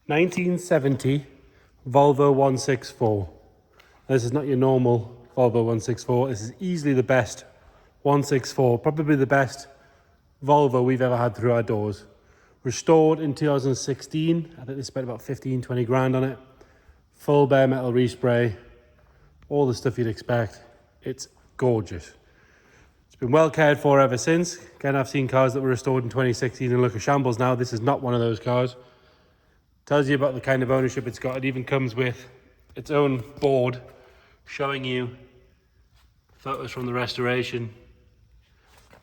1970 Volvo 164. This is not your normal Volvo 164. This is easily the best 164, probably the best Volvo we've ever had through our doors. Restored in 2016. I think they spent about 15, 20 grand on it. Full bare metal respray. All the stuff you'd expect. It's gorgeous. It's been well cared for ever since. Again, I've seen cars that were restored in 2016 and look a shambles now. This is not one of those cars. Tells you about the kind of ownership it's got. It even comes with its own board showing you photos from the restoration.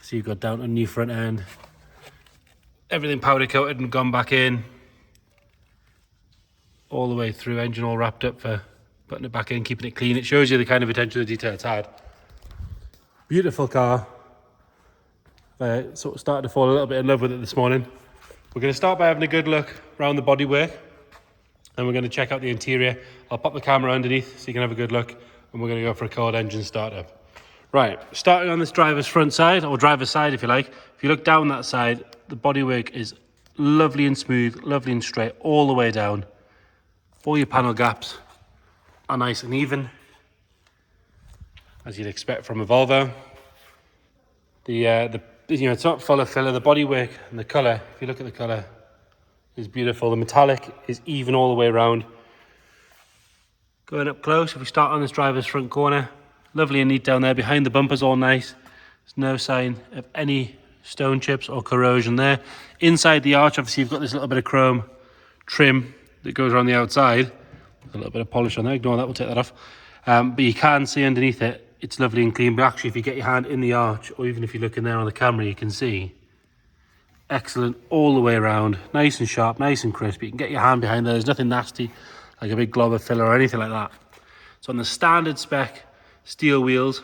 So you've got down to new front end. Everything powder coated and gone back in. All the way through, engine all wrapped up for putting it back in, keeping it clean. It shows you the kind of attention to detail it's had. Beautiful car. Sort of started to fall a little bit in love with it this morning. We're going to start by having a good look around the bodywork, and we're going to check out the interior. I'll pop the camera underneath so you can have a good look, and we're going to go for a cold engine startup. Right, starting on this driver's front side, or driver's side if you like. If you look down that side, the bodywork is lovely and smooth, lovely and straight all the way down. All your panel gaps are nice and even, as you'd expect from a Volvo. It's not full of filler. The bodywork and the colour, if you look at the colour, is beautiful. The metallic is even all the way around. Going up close, if we start on this driver's front corner, lovely and neat down there. Behind the bumper's all nice. There's no sign of any stone chips or corrosion there. Inside the arch, obviously you've got this little bit of chrome trim that goes around the outside. A little bit of polish on there, ignore that, we'll take that off. But you can see underneath it, it's lovely and clean. But actually, if you get your hand in the arch, or even if you look in there on the camera, you can see excellent all the way around. Nice and sharp, nice and crisp. You can get your hand behind there. There's nothing nasty, like a big glob of filler or anything like that. So on the standard spec steel wheels,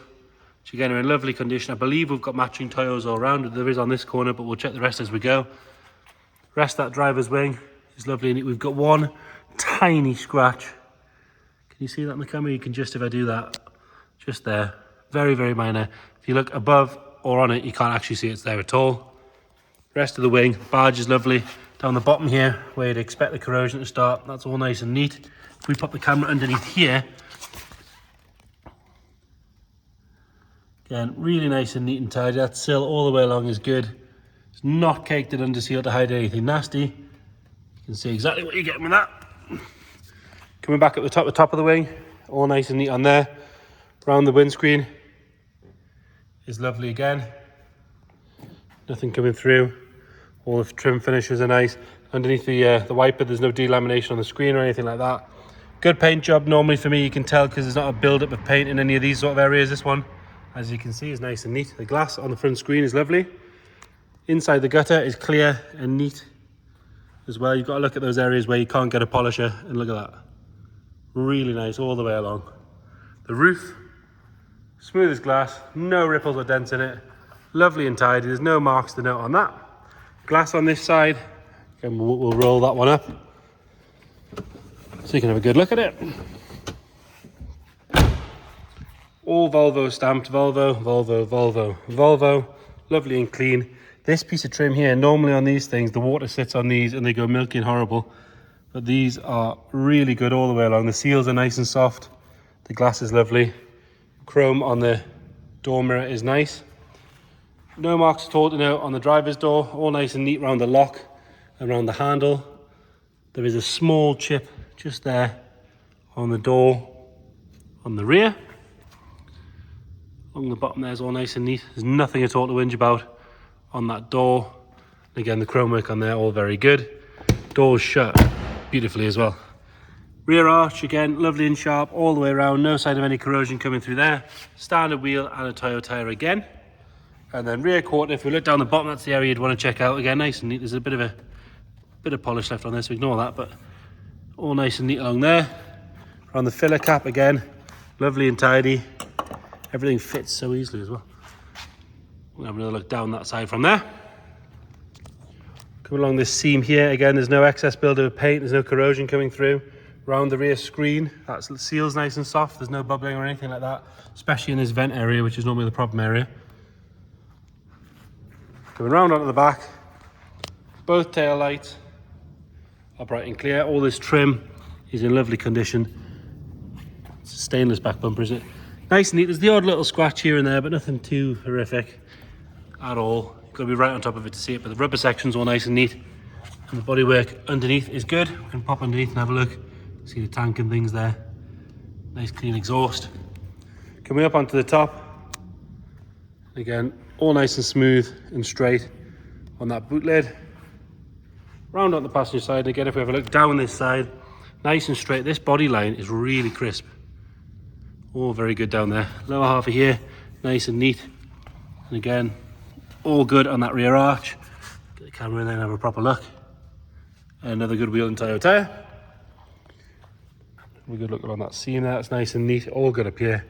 which again are in lovely condition. I believe we've got matching tyres all around. There is on this corner, but we'll check the rest as we go. Rest that driver's wing is lovely and neat. We've got one tiny scratch. Can you see that on the camera? You can just, if I do that, just there. Very, very minor. If you look above or on it, you can't actually see it's there at all. Rest of the wing, barge is lovely. Down the bottom here, where you'd expect the corrosion to start, that's all nice and neat. If we pop the camera underneath here, again, really nice and neat and tidy. That sill all the way along is good. It's not caked and under seal to hide anything nasty. You can see exactly what you're getting with that. Coming back at the top of the wing, all nice and neat on there. Around the windscreen is lovely again. Nothing coming through. All the trim finishes are nice. Underneath the wiper, there's no delamination on the screen or anything like that. Good paint job. Normally for me, you can tell because there's not a build-up of paint in any of these sort of areas. This one, as you can see, is nice and neat. The glass on the front screen is lovely. Inside the gutter is clear and neat as well. You've got to look at those areas where you can't get a polisher, and look at that. Really nice all the way along. The roof, smooth as glass, no ripples or dents in it. Lovely and tidy, there's no marks to note on that. Glass on this side, and we'll roll that one up so you can have a good look at it. All Volvo stamped, Volvo, Volvo, Volvo, Volvo. Lovely and clean. This piece of trim here, normally on these things, the water sits on these and they go milky and horrible. But these are really good all the way along. The seals are nice and soft. The glass is lovely. Chrome on the door mirror is nice. No marks at all to note on the driver's door. All nice and neat around the lock, around the handle. There is a small chip just there on the door on the rear. Along the bottom there's all nice and neat. There's nothing at all to whinge about on that door. Again, the chrome work on there, all very good. Doors shut beautifully as well. Rear arch, again, lovely and sharp all the way around. No sign of any corrosion coming through there. Standard wheel and a Toyo tyre again. And then rear quarter, if we look down the bottom, that's the area you'd want to check out. Again, nice and neat. There's a bit of polish left on there, so ignore that, but all nice and neat along there. Around the filler cap again, lovely and tidy. Everything fits so easily as well. We'll have another look down that side from there. Come along this seam here, again, there's no excess buildup of paint, there's no corrosion coming through. Around the rear screen, that seal's nice and soft, there's no bubbling or anything like that, especially in this vent area, which is normally the problem area. Coming round onto the back, both tail lights are bright and clear. All this trim is in lovely condition. It's a stainless back bumper, isn't it? Nice and neat. There's the odd little scratch here and there, but nothing too horrific at all. You've got to be right on top of it to see it, but the rubber section's all nice and neat. And the bodywork underneath is good. We can pop underneath and have a look. See the tank and things there. Nice clean exhaust. Coming up onto the top. Again, all nice and smooth and straight on that boot lid. Round on the passenger side. Again, if we have a look down this side, nice and straight. This body line is really crisp. All very good down there. Lower half of here, nice and neat. And again, all good on that rear arch. Get the camera in there and have a proper look. Another good wheel and tyre. We're good looking on that seam there. That's nice and neat. All good up here.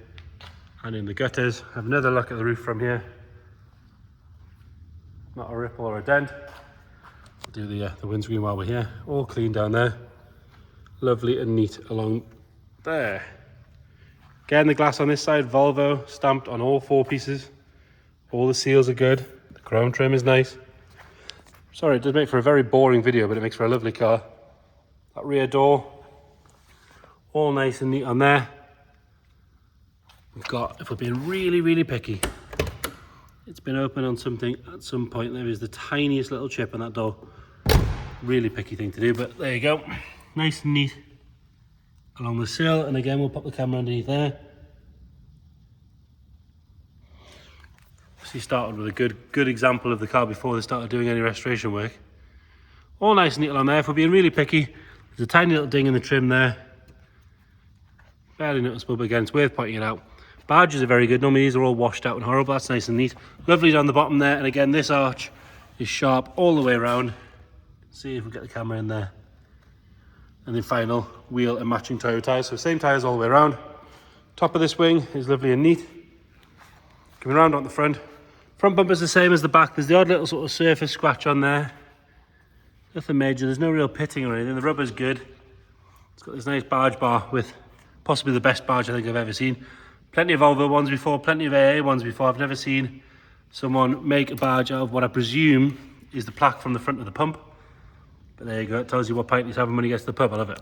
And in the gutters, have another look at the roof from here. Not a ripple or a dent. We'll do the windscreen while we're here. All clean down there. Lovely and neat along there. Again, the glass on this side, Volvo, stamped on all 4 pieces. All the seals are good. The chrome trim is nice. Sorry, it does make for a very boring video, but it makes for a lovely car. That rear door, all nice and neat on there. We've got, if we're being really, really picky, it's been open on something at some point. There is the tiniest little chip on that door. Really picky thing to do, but there you go. Nice and neat along the sill. And again, we'll pop the camera underneath there. So you started with a good example of the car before they started doing any restoration work. All nice and neat along there. If we're being really picky, there's a tiny little ding in the trim there. Fairly noticeable, but again, it's worth pointing it out. Badges are very good. Normally these are all washed out and horrible. That's nice and neat. Lovely down the bottom there. And again, this arch is sharp all the way around. See if we get the camera in there. And then final wheel and matching Toyo tyres. So same tyres all the way around. Top of this wing is lovely and neat. Coming around on the front. Front bumper's the same as the back. There's the odd little sort of surface scratch on there. Nothing major. There's no real pitting or anything. The rubber's good. It's got this nice barge bar with possibly the best barge I think I've ever seen. Plenty of Volvo ones before, plenty of AA ones before. I've never seen someone make a barge out of what I presume is the plaque from the front of the pump. But there you go. It tells you what pint he's having when he gets to the pub. I love it.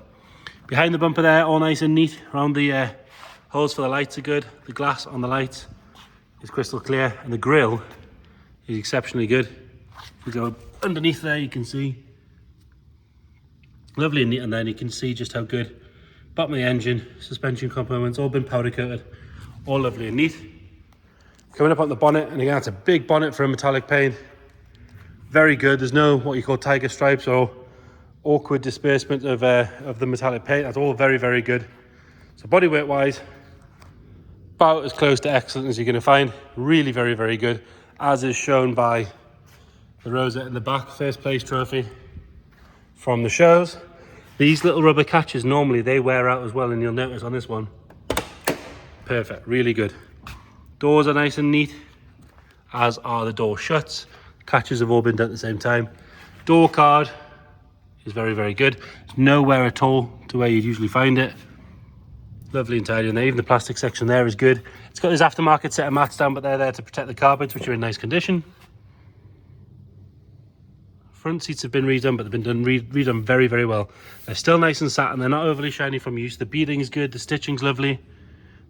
Behind the bumper there, all nice and neat. Around the holes for the lights are good. The glass on the lights is crystal clear, and the grille is exceptionally good. If we go underneath there, you can see lovely and neat, and then you can see just how good. Bottom of the engine, suspension components, all been powder coated, all lovely and neat. Coming up on the bonnet, and again, it's a big bonnet for a metallic paint. Very good. There's no what you call tiger stripes or awkward disbursement of the metallic paint. That's all very, very good. So bodywork wise, about as close to excellent as you're going to find. Really very, very good, as is shown by the rosette in the back. First place trophy from the shows. These little rubber catches, normally they wear out as well, and you'll notice on this one, perfect, really good. Doors are nice and neat, as are the door shuts. Catches have all been done at the same time. Door card is very, very good. There's nowhere at all to where you'd usually find it. Lovely and tidy in there. Even the plastic section there is good. It's got this aftermarket set of mats down, but they're there to protect the carpets, which are in nice condition. Front seats have been redone, but they've been done redone very, very well. They're still nice and satin. They're not overly shiny from use. The beading is good. The stitching's lovely.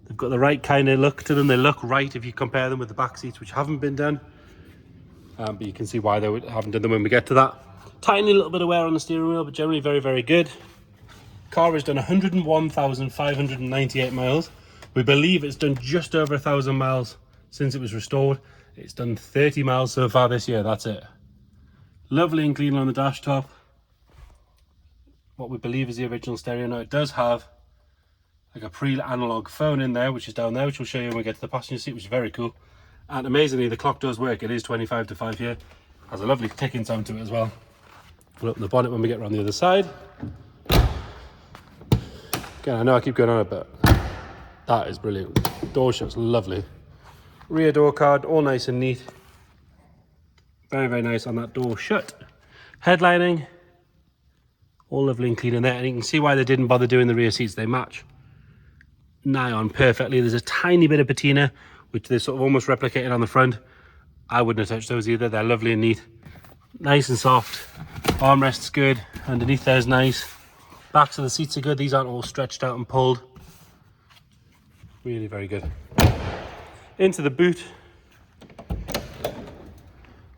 They've got the right kind of look to them. They look right if you compare them with the back seats, which haven't been done. But you can see why they haven't done them when we get to that. Tiny little bit of wear on the steering wheel, but generally very, very good. Car has done 101,598 miles. We believe it's done just over 1,000 miles since it was restored. It's done 30 miles so far this year. That's it. Lovely and clean on the dash top. What we believe is the original stereo. Now it does have like a pre-analog phone in there, which is down there, which we'll show you when we get to the passenger seat, which is very cool. And amazingly, the clock does work. It is 25 to 5 here. Has a lovely ticking sound to it as well. We'll open the bonnet when we get around the other side. Again, I know I keep going on it, but that is brilliant. Door shut's lovely. Rear door card, all nice and neat. Very, very nice on that door shut. Headlining, all lovely and clean in there. And you can see why they didn't bother doing the rear seats. They match nigh on perfectly. There's a tiny bit of patina, which they sort of almost replicated on the front. I wouldn't have touched those either. They're lovely and neat. Nice and soft. Armrest's good. Underneath there's nice. Backs of the seats are good. These aren't all stretched out and pulled. Really very good. Into the boot.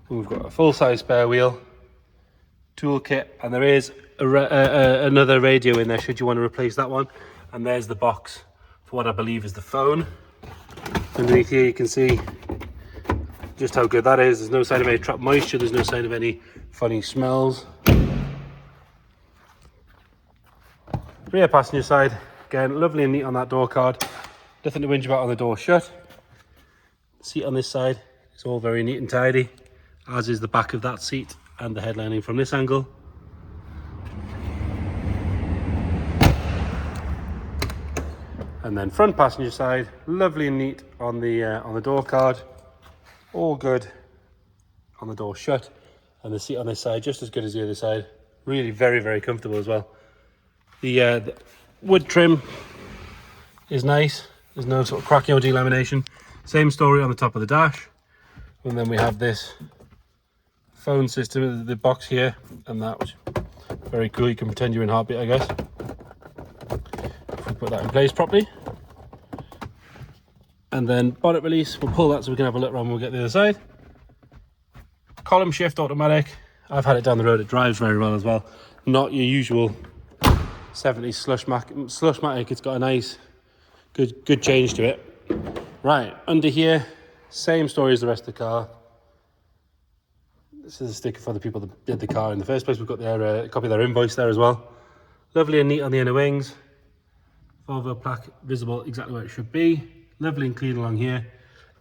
We've got a full-size spare wheel, toolkit, and there is another radio in there should you want to replace that one. And there's the box for what I believe is the phone. Underneath here you can see just how good that is. There's no sign of any trapped moisture, there's no sign of any funny smells. Rear passenger side, again, lovely and neat on that door card. Nothing to whinge about on the door shut. Seat on this side, it's all very neat and tidy, as is the back of that seat and the headlining from this angle. And then front passenger side, lovely and neat on the door card, all good on the door shut, and the seat on this side just as good as the other side. Really very, very comfortable as well. The wood trim is nice. There's no sort of cracky or delamination. Same story on the top of the dash. And then we have this phone system, the box here, and that, which very cool. You can pretend you're in Heartbeat, I guess, if we put that in place properly. And then bonnet release, we'll pull that so we can have a look around when we get the other side. Column shift automatic. I've had it down the road, it drives very well as well. Not your usual 70s slushmatic. It's got a nice good change to it. Right, under here, same story as the rest of the car. This is a sticker for the people that did the car in the first place. We've got their copy of their invoice there as well. Lovely and neat on the inner wings. Volvo plaque visible exactly where it should be. Lovely and clean along here.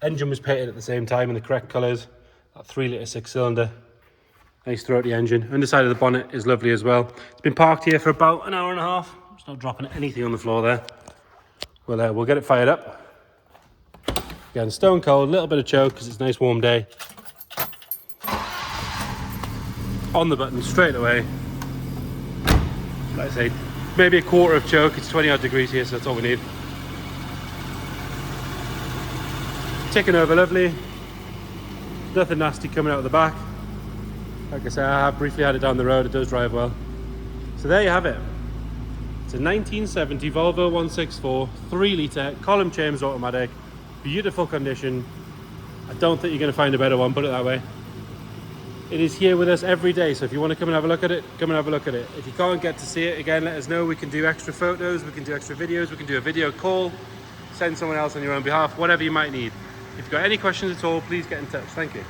Engine was painted at the same time in the correct colours. That 3-litre 6-cylinder. Nice throaty engine. Underside of the bonnet is lovely as well. It's been parked here for about an hour and a half. It's not dropping anything on the floor there. Well, we'll get it fired up. Again, stone cold, a little bit of choke because it's a nice warm day. On the button straight away. Like I say, maybe a quarter of choke. It's 20 odd degrees here, so that's all we need. Ticking over lovely. Nothing nasty coming out of the back. Like I say, I have briefly had it down the road. It does drive well. So there you have it. It's a 1970 Volvo 164 3-litre column change automatic. Beautiful condition. I don't think you're going to find a better one, put it that way. It is here with us every day, so if you want to come and have a look at it, come and have a look at it. If you can't get to see it, again, let us know. We can do extra photos, we can do extra videos, we can do a video call, send someone else on your own behalf, whatever you might need. If you've got any questions at all, please get in touch. Thank you.